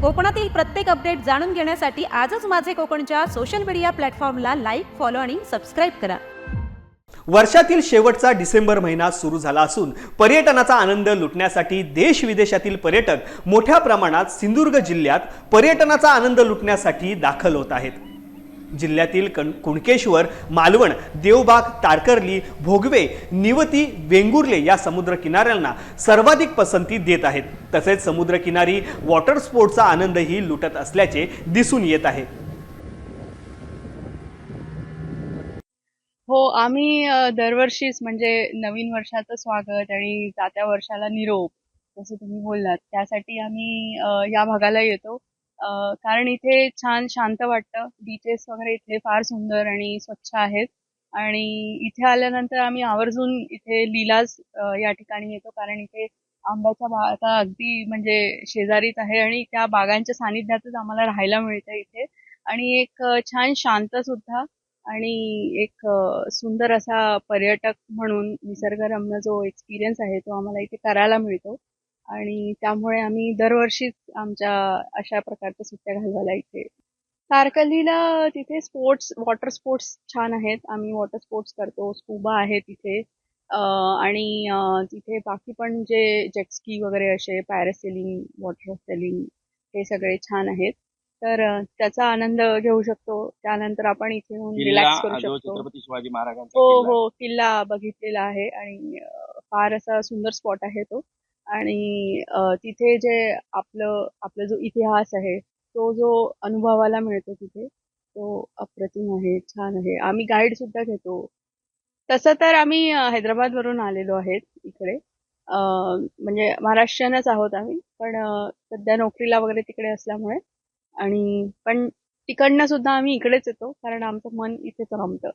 कोकणातील प्रत्येक अपडेट जाणून घेण्यासाठी आजच माझे कोकणच्या सोशल मीडिया प्लॅटफॉर्मला लाईक, फॉलो आणि सबस्क्राईब करा. वर्षातील शेवटचा डिसेंबर महिना सुरू झाला असून पर्यटनाचा आनंद लुटण्यासाठी देश विदेशातील पर्यटक मोठ्या प्रमाणात सिंधुदुर्ग जिल्ह्यात पर्यटनाचा आनंद लुटण्यासाठी दाखल होत आहेत. जिल्ह्यातील कुणकेश्वर, मालवण, देवबाग, तारकर्ली, भोगवे, निवती, वेंगुर्ले या समुद्र किनाऱ्यांना सर्वाधिक पसंती देत आहेत. तसेच समुद्रकिनारी वॉटर स्पोर्ट्सचा आनंदही लुटत असल्याचे दिसून येत आहे. हो, आम्ही दरवर्षीच म्हणजे नवीन वर्षाचं स्वागत आणि जात्या वर्षाला निरोप जसं तुम्ही बोललात त्यासाठी आम्ही या भागाला येतो. कारण इथे छान शांत वाटतं. बीचेस वगैरे इथले फार सुंदर आणि स्वच्छ आहेत आणि इथे आल्यानंतर आम्ही आवर्जून इथे लीलाज या ठिकाणी येतो, कारण इथे आंब्याच्या बागा अगदी म्हणजे शेजारीच आहे आणि त्या बागांच्या सानिध्यातच आम्हाला राहायला मिळतं इथे. आणि एक छान शांत सुद्धा आणि एक सुंदर असा पर्यटक म्हणून निसर्गरम्य जो एक्सपिरियन्स आहे तो आम्हाला इथे करायला मिळतो आणि त्यामुळे आम्ही दरवर्षीच आमच्या अशा प्रकारच्या सुट्ट्या घालवायला इथे. तारकर्लीला तिथे वॉटर स्पोर्ट्स छान आहेत. आम्ही वॉटर स्पोर्ट्स करतो, स्कुबा आहे तिथे आणि तिथे बाकी पण जे जेटस्की वगैरे असे पॅरासेलिंग, वॉटर सेलिंग हे सगळे छान आहेत. तर त्याचा आनंद घेऊ शकतो. त्यानंतर आपण इथे येऊन रिलॅक्स करू शकतो. छत्रपती शिवाजी महाराजांचा हो किल्ला. हो, किल्ला बघितलेला आहे आणि फार असा सुंदर स्पॉट आहे तो. आणि तिथे जे आपला जो इतिहास आहे तो जो अनुभवाला मिळतो तिथे तो अप्रतिम आहे, छान आहे. आम्ही गाईड सुद्धा घेतो. तसं तर आम्ही हैदराबाद वरून आलेलो आहेत इकडे. म्हणजे महाराष्ट्रीयनच आहोत आम्ही, पण सध्या नोकरीला वगैरे तिकडे असल्यामुळे आणि पण तिकडनं सुद्धा आम्ही इकडेच येतो, कारण आमचं मन इथेच रमतं.